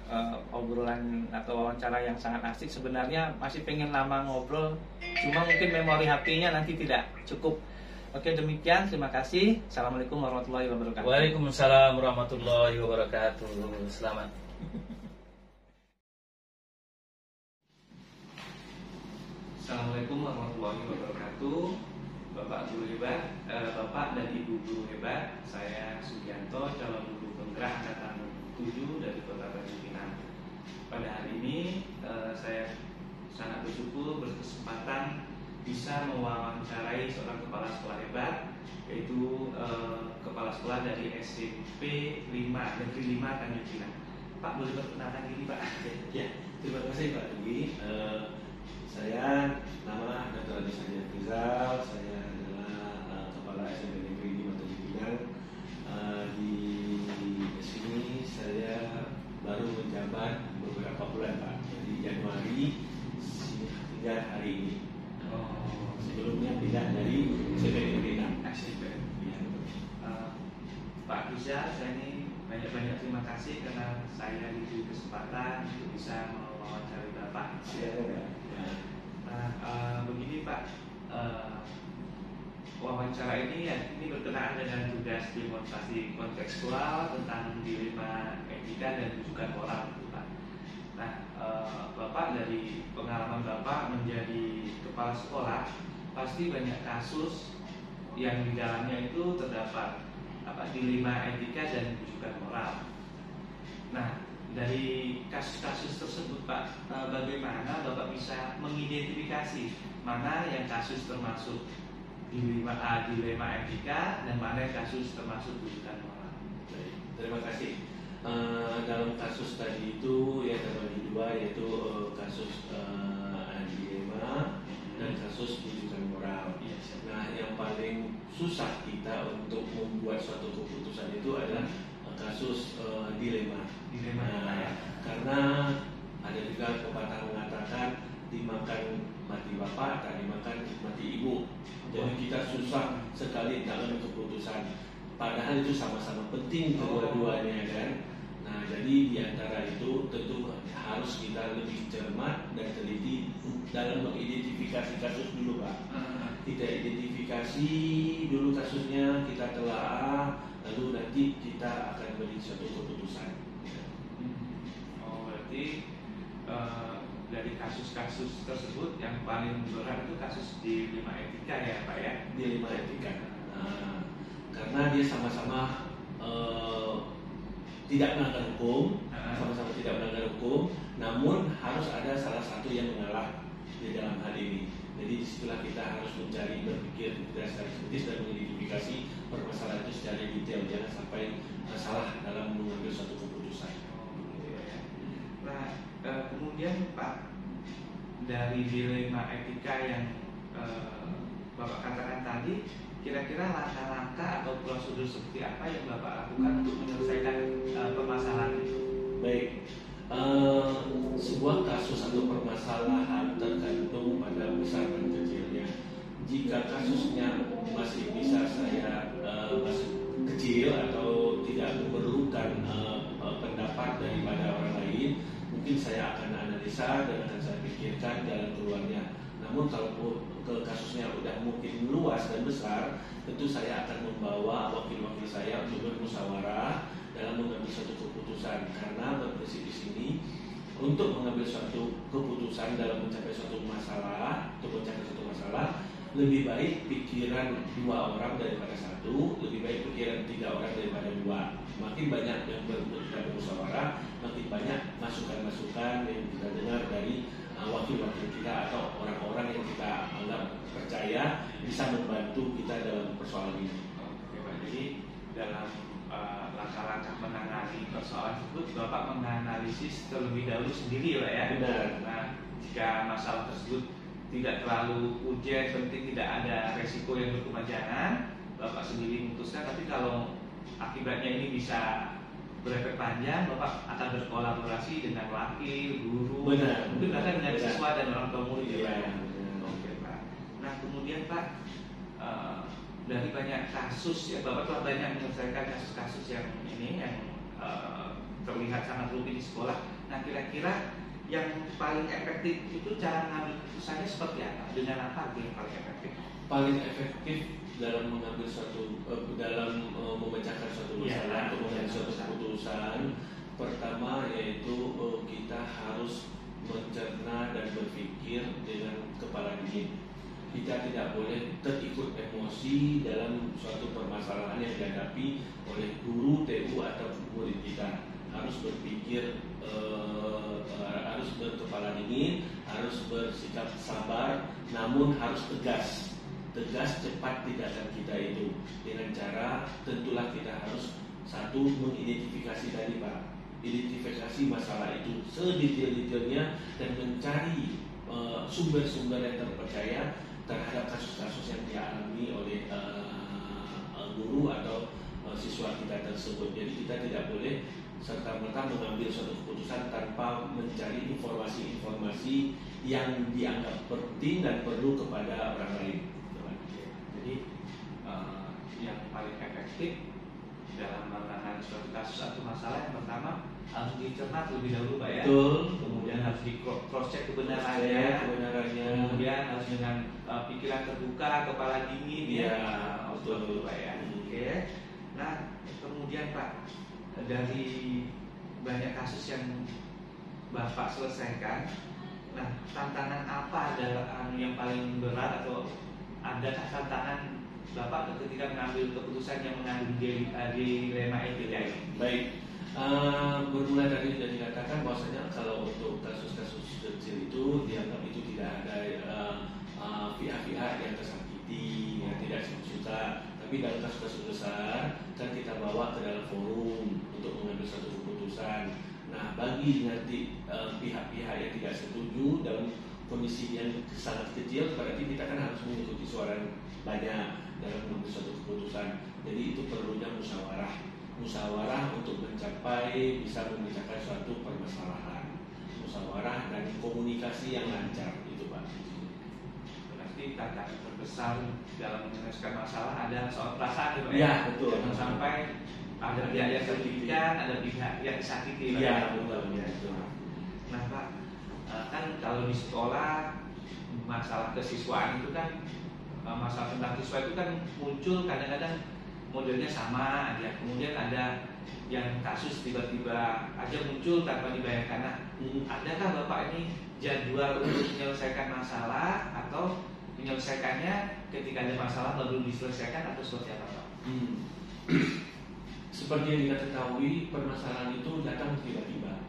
obrolan atau wawancara yang sangat asik. Sebenarnya masih pengen lama ngobrol, cuma mungkin memori HP-nya nanti tidak cukup. Oke, demikian, terima kasih. Assalamualaikum warahmatullahi wabarakatuh. Waalaikumsalam warahmatullahi wabarakatuh. Selamat. Assalamualaikum warahmatullahi wabarakatuh. Bapak Guru Hebat, Bapak dan Ibu Guru Hebat, saya Sugianto, calon guru penggerak angkatan 7 dari Kota Tanjung Pinang. Pada hari ini saya sangat bersyukur berkesempatan bisa mewawancarai seorang kepala sekolah hebat, yaitu kepala sekolah dari SMP 5 Negeri 5 Tanjung Pinang. Pak, boleh perkenalkan diri Pak? Ya, terima kasih Pak Dugi. Saya nama Dr. Adi Sanjaya Rizal. Saya adalah kepala SMP Negeri 5 Tanjung Pinang. Di sini saya baru menjabat beberapa bulan Pak, dari Januari hingga hari ini. Sebelumnya pindah dari SMP Negeri 6. Pak Rizal, saya ini banyak-banyak terima kasih karena saya diberi kesempatan untuk bisa mewawancarai Bapak. Nah, begini Pak, wawancara ini berkenaan dengan tugas demonstrasi kontekstual tentang dilema etika dan rujukan moral, Pak. Nah, Bapak dari pengalaman Bapak menjadi kepala sekolah, pasti banyak kasus yang di dalamnya itu terdapat dilema etika dan rujukan moral. Nah, dari kasus-kasus tersebut Pak, bagaimana Bapak bisa mengidentifikasi mana yang kasus termasuk dilema etika dan mana yang kasus termasuk rujukan moral? Baik, terima kasih. Dalam kasus tadi itu yang terbagi dua, yaitu kasus dilema dan kasus rujukan moral. Nah, yang paling susah kita untuk membuat suatu keputusan itu adalah kasus dilema. Karena ada juga pepatah mengatakan dimakan mati bapak, tak dimakan mati ibu. Jadi kita susah sekali dalam keputusan. Padahal itu sama-sama penting kedua-duanya kan. Nah, jadi di antara itu tentu harus kita lebih cermat dan teliti dalam mengidentifikasi kasus dulu Pak. Kita identifikasi dulu kasusnya, kita telah, lalu nanti kita akan beri suatu keputusan. Oh, berarti dari kasus-kasus tersebut yang paling berat itu kasus dilema etika ya Pak ya? Dilema etika. Nah, karena dia sama-sama tidak melanggar hukum, sama-sama tidak melanggar hukum, namun harus ada salah satu yang mengalah di dalam hal ini. Jadi disitulah kita harus mencari, berpikir secara kritis dan mengidentifikasi permasalahan itu secara detail, jangan sampai salah dalam mengambil suatu keputusan. Nah, kemudian Pak, dari dilema etika yang Bapak katakan tadi, kira-kira langkah-langkah atau prosedur seperti apa yang Bapak lakukan untuk menyelesaikan permasalahan itu? Baik, sebuah kasus atau permasalahan tergantung pada besar dan kecilnya. jika kasusnya masih bisa saya masih kecil atau tidak memerlukan pendapat daripada orang lain, mungkin saya akan analisa dan akan saya pikirkan jalan keluarnya. Namun kalau ke kasusnya udah mungkin luas dan besar, tentu saya akan membawa wakil-wakil saya untuk bermusyawarah dalam mengambil suatu keputusan. Karena berprinsip di sini untuk mengambil suatu keputusan dalam mencapai suatu masalah, lebih baik pikiran 2 orang daripada 1, lebih baik pikiran 3 orang daripada 2. Makin banyak yang bermusyawarah, makin banyak masukan-masukan yang kita dengar dari wakil-wakil kita atau orang-orang yang kita anggap percaya bisa membantu kita dalam persoalan ini. Oke Pak, jadi dalam langkah-langkah menangani persoalan tersebut, Bapak menganalisis terlebih dahulu sendiri Pak ya. Benar. Nah, jika masalah tersebut tidak terlalu urgent, penting, tidak ada resiko yang berkepanjangan, Bapak sendiri memutuskan. Tapi kalau akibatnya ini bisa berefek panjang, Bapak akan berkolaborasi dengan wakil, guru, Benar. mungkin bahkan dengan Benar. siswa dan orang tua murid ya Pak. Iya. Oke Pak. Nah kemudian Pak, dari banyak kasus ya, Bapak telah banyak menyelesaikan kasus-kasus yang ini yang terlihat sangat rumit di sekolah. Nah kira-kira yang paling efektif itu cara mengambil keputusannya seperti apa? Dengan apa yang paling efektif? Paling efektif dalam mengambil suatu dalam memecahkan suatu masalah, atau mengambil suatu keputusan, pertama yaitu kita harus mencerna dan berpikir dengan kepala dingin. Kita tidak boleh terikut emosi dalam suatu permasalahan yang dihadapi oleh guru, TU atau murid kita. Harus berpikir, harus berkepala dingin, harus bersikap sabar, namun harus tegas, cepat tindakan kita itu dengan cara tentulah kita harus satu mengidentifikasi tadi Pak, identifikasi masalah itu sedetail-detailnya dan mencari sumber-sumber yang terpercaya terhadap kasus-kasus yang dialami oleh guru atau siswa kita tersebut. Jadi kita tidak boleh serta-merta mengambil suatu keputusan tanpa mencari informasi-informasi yang dianggap penting dan perlu kepada orang lain. Jadi yang paling efektif dalam menangani suatu kasus atau masalah, yang pertama harus dicerna terlebih dahulu Pak ya. Betul. Kemudian harus di cross check kebenarannya. Kemudian harus dengan pikiran terbuka, kepala dingin ya. Betul Pak ya. Oke. Nah kemudian Pak, dari banyak kasus yang Bapak selesaikan, nah tantangan apa adalah yang paling berat, atau adakah tantangan Bapak ketika mengambil keputusan yang mengandung dilema etika ini? Baik, bermula dari sudah dikatakan bahwasanya kalau untuk kasus-kasus kecil itu dianggap itu tidak ada pihak-pihak yang tersakiti, yang tidak suka. Tapi dalam kasus-kasus besar kan kita bawa ke dalam forum untuk mengambil satu keputusan. Nah, bagi nanti pihak-pihak yang tidak setuju dalam kondisi yang sangat kecil, berarti kita kan harus mengikuti suara banyak dalam mengambil suatu keputusan. Jadi itu perlunya musyawarah untuk mencapai bisa memecahkan suatu permasalahan. Musyawarah dan komunikasi yang lancar itu Pak. Berarti tantangan terbesar dalam menyelesaikan masalah ada soal perasaan Pak Ya, betul. Jangan sampai ada pihak yang dirugikan, ada pihak yang disakiti. Iya, betul. Ya, betul. Nah Pak, kan kalau di sekolah masalah kesiswaan itu kan, masalah tentang siswa itu kan muncul kadang-kadang modelnya sama aja. Kemudian ada yang kasus tiba-tiba aja muncul tanpa dibayangkan. Nah, adakah Bapak ini jadwal untuk menyelesaikan masalah, atau menyelesaikannya ketika ada masalah baru diselesaikan, atau seperti apa Pak? Seperti yang kita ketahui, permasalahan itu datang tiba-tiba.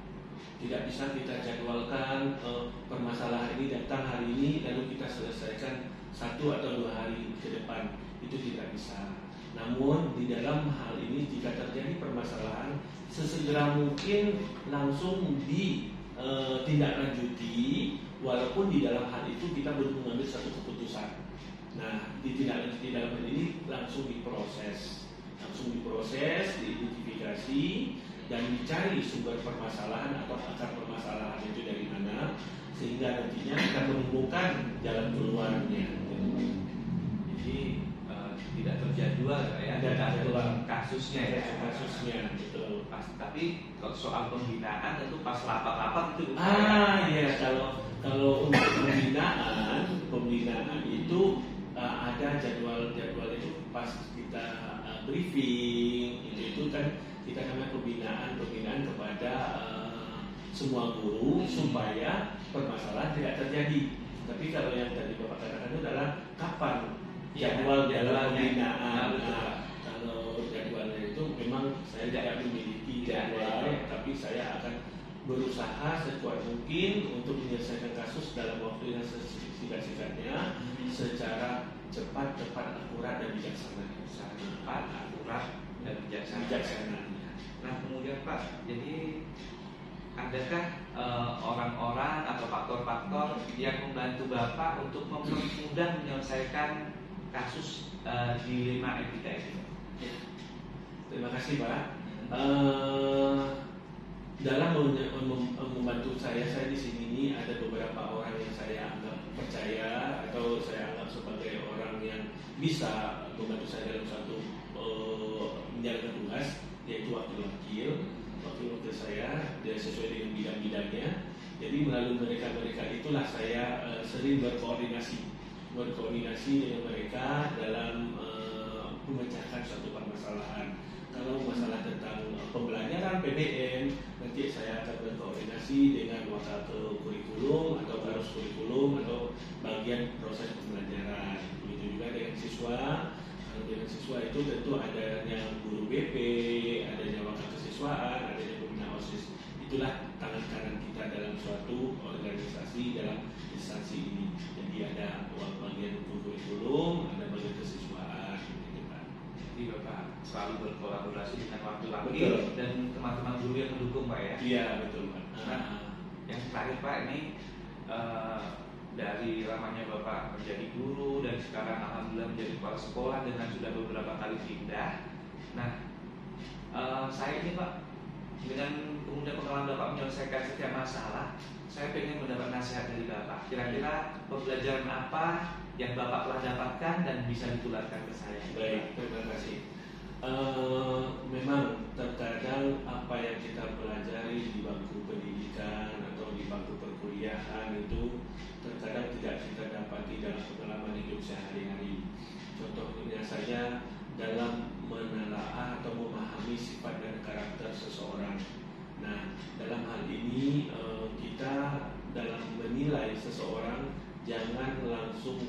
Tidak bisa kita jadwalkan permasalahan ini datang hari ini lalu kita selesaikan 1 atau 2 hari ke depan. Itu tidak bisa. Namun di dalam hal ini jika terjadi permasalahan, sesegera mungkin langsung ditindaklanjuti, walaupun di dalam hal itu kita belum mengambil satu keputusan. Nah, ditindaklanjuti dalam hal ini langsung diproses, diidentifikasi dan dicari sumber permasalahan atau akar permasalahan itu dari mana, sehingga nantinya kita menemukan jalan keluarnya. Jadi tidak terjadwal ya, Tidak terjadwal. kasusnya ya. Kasusnya betul. Pas, tapi kalau soal pembinaan itu pas rapat-rapat itu. Iya, kalau untuk pembinaan itu ada jadwal itu pas kita briefing itu kan kita namanya pembinaan kepada semua guru supaya permasalahan tidak terjadi. Tapi kalau yang tadi Bapak katakan itu adalah kapan jadwal dalam pembinaan. Kalau jadwalnya itu memang saya tidak memiliki jadwal, tapi saya akan berusaha sekuat mungkin untuk menyelesaikan kasus dalam waktu yang sesingkat-singkatnya secara cepat, akurat dan bijaksana. Cepat, akurat dan bijaksana. Nah kemudian Pak, jadi adakah orang-orang atau faktor-faktor yang membantu Bapak untuk mempermudah menyelesaikan kasus dilema etika ini? Ya. Terima kasih Pak. Dalam membantu saya di sini ada beberapa orang yang saya anggap percaya atau saya anggap sebagai orang yang bisa membantu saya dalam satu menjalankan tugas, yaitu wakil-wakil saya dan sesuai dengan bidang-bidangnya. Jadi melalui mereka itulah saya sering berkoordinasi dengan mereka dalam memecahkan suatu permasalahan. Kalau masalah tentang pembelajaran PBN, nanti saya akan berkoordinasi dengan wakil kurikulum atau arus kurikulum atau bagian proses pembelajaran. Begitu juga dengan siswa. Kalau dengan siswa itu tentu adanya guru BP, adanya wakil kesiswaan, adanya pembina OSIS. Itulah tangan kanan kita dalam suatu organisasi dalam instansi ini. Jadi ada bagian kurikulum, ada bagian kesiswaan. Jadi Bapak selalu berkolaborasi dengan wakil-wakil dan teman-teman guru yang mendukung Pak ya? Iya betul Pak. Nah, yang terakhir Pak ini dari lamanya Bapak menjadi guru dan sekarang alhamdulillah menjadi kepala sekolah dengan sudah beberapa kali pindah. Nah, saya ini Pak dengan kemudian pengalaman Bapak menyelesaikan setiap masalah, saya ingin mendapat nasihat dari Bapak. Kira-kira pembelajaran apa yang Bapak telah dapatkan dan bisa ditularkan ke saya? Baik, terima kasih. Memang terkadang apa yang kita pelajari di bangku pendidikan atau di bangku perkuliahan itu terkadang tidak kita dapati dalam pengalaman hidup sehari-hari. Contohnya saja dalam menelaah atau memahami sifat dan karakter seseorang. Nah, dalam hal ini kita dalam menilai seseorang jangan langsung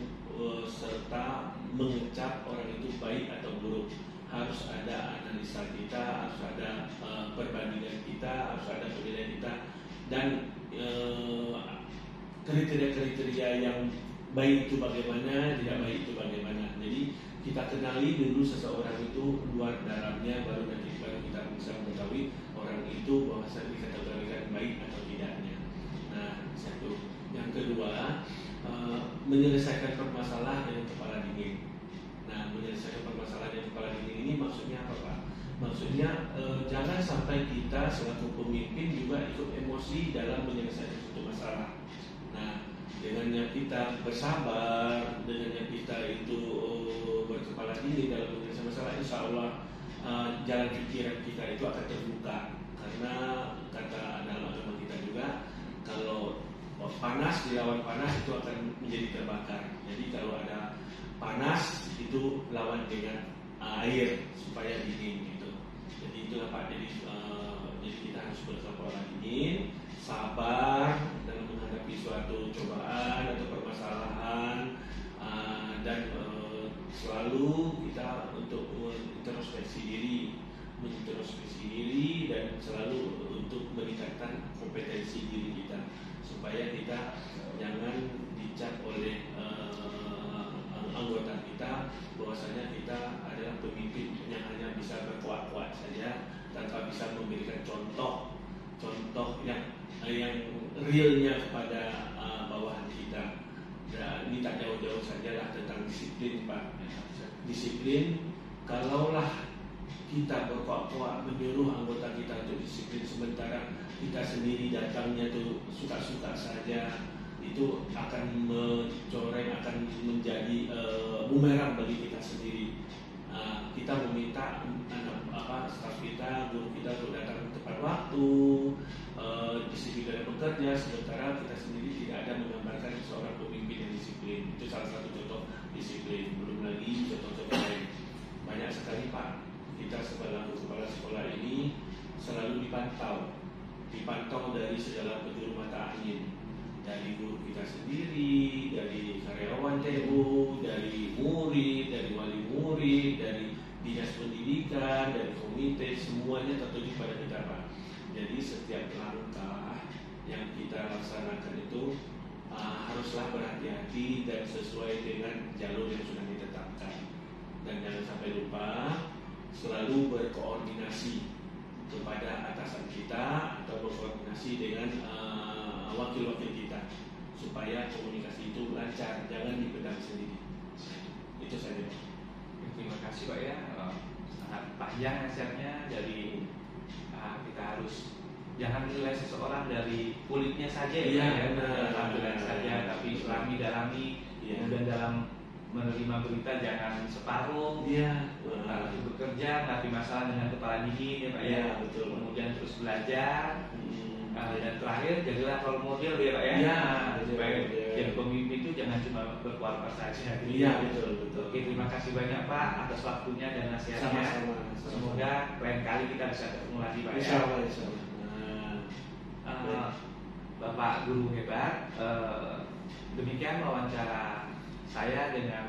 serta mengecap orang itu baik atau buruk. Harus ada analisa kita, harus ada perbandingan kita, harus ada penilaian kita dan kriteria-kriteria yang baik itu bagaimana, tidak baik itu bagaimana. Jadi kita kenali dulu seseorang itu luar dalamnya, baru kita bisa mengetahui orang itu bahwa dikategorikan baik atau tidaknya. Nah, satu. Yang kedua, menyelesaikan permasalahan dengan kepala dingin. Nah, menyelesaikan permasalahan dengan kepala dingin ini maksudnya apa Pak? Maksudnya jangan sampai kita selaku pemimpin juga ikut emosi dalam menyelesaikan suatu masalah. Nah, dengannya kita bersabar, dengannya kita itu berkepala dingin dalam menyelesaikan masalah, insya Allah jalan pikiran kita itu akan terbuka. Karena kata dalam agama kita juga, kalau panas dilawan panas itu akan menjadi terbakar. Jadi kalau ada panas itu lawan dengan air supaya dingin gitu. Jadi itulah Pak. Jadi kita harus berkepala dingin, sabar dalam menghadapi suatu cobaan atau permasalahan dan selalu kita untuk introspeksi diri dan selalu untuk meningkatkan kompetensi diri kita supaya kita jangan dicap oleh anggota kita bahwasanya kita adalah pemimpin yang hanya bisa berkuat-kuat saja tanpa bisa memberikan contoh yang realnya kepada bawahan kita. Dan ini tak jauh-jauh sajalah tentang disiplin Pak. Disiplin, kalaulah kita berkuat-kuat menyuruh anggota kita untuk disiplin sementara kita sendiri datangnya tuh suka-suka saja, itu akan mencoreng, akan menjadi bumerang bagi kita sendiri. Kita meminta staf kita, guru kita untuk datang tepat waktu, disiplin dalam bekerja, sementara kita sendiri tidak ada menggambarkan seorang pemimpin yang disiplin. Itu salah satu contoh disiplin. Belum lagi contoh-contoh lain. Banyak sekali Pak, kita sebagai kepala sekolah ini selalu dipantau dari segala penjuru mata angin, dari guru kita sendiri, dari karyawan TU, dari murid, dari wali murid, dari dinas pendidikan, dari komite, semuanya tertuju pada kita Pak. Jadi setiap langkah yang kita laksanakan itu haruslah berhati-hati dan sesuai dengan jalur yang sudah ditetapkan. Dan jangan sampai lupa selalu berkoordinasi kepada atasan kita atau berkoordinasi dengan wakil-wakil kita supaya komunikasi itu lancar, jangan dipendam sendiri. Itu saja Pak. Terima kasih Pak ya, sangat panjang nasihatnya. Dari kita harus jangan menilai seseorang dari kulitnya saja ya, tampilan saja, tapi selami dalami, kemudian dalam menerima berita jangan separuh, bekerja menghadapi masalah dengan kepala dingin ya Pak ya, betul. Kemudian terus belajar, dan terakhir jadilah role model ya Pak ya, supaya jadi pemimpin itu jangan cuma berkualitas saja. Iya betul. Oke, terima kasih banyak Pak atas waktunya dan nasihatnya. Sama-sama. Semoga lain kali kita bisa ketemu lagi Pak ya. Insyaallah. Bapak guru hebat, demikian wawancara saya dengan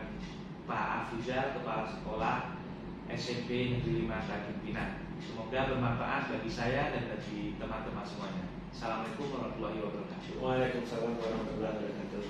Pak Afrizal, Kepala Sekolah SMP Negeri 5 Tanjung Pinang. Semoga bermanfaat bagi saya dan bagi teman-teman semuanya. Assalamualaikum warahmatullahi wabarakatuh. Waalaikumsalam warahmatullahi wabarakatuh.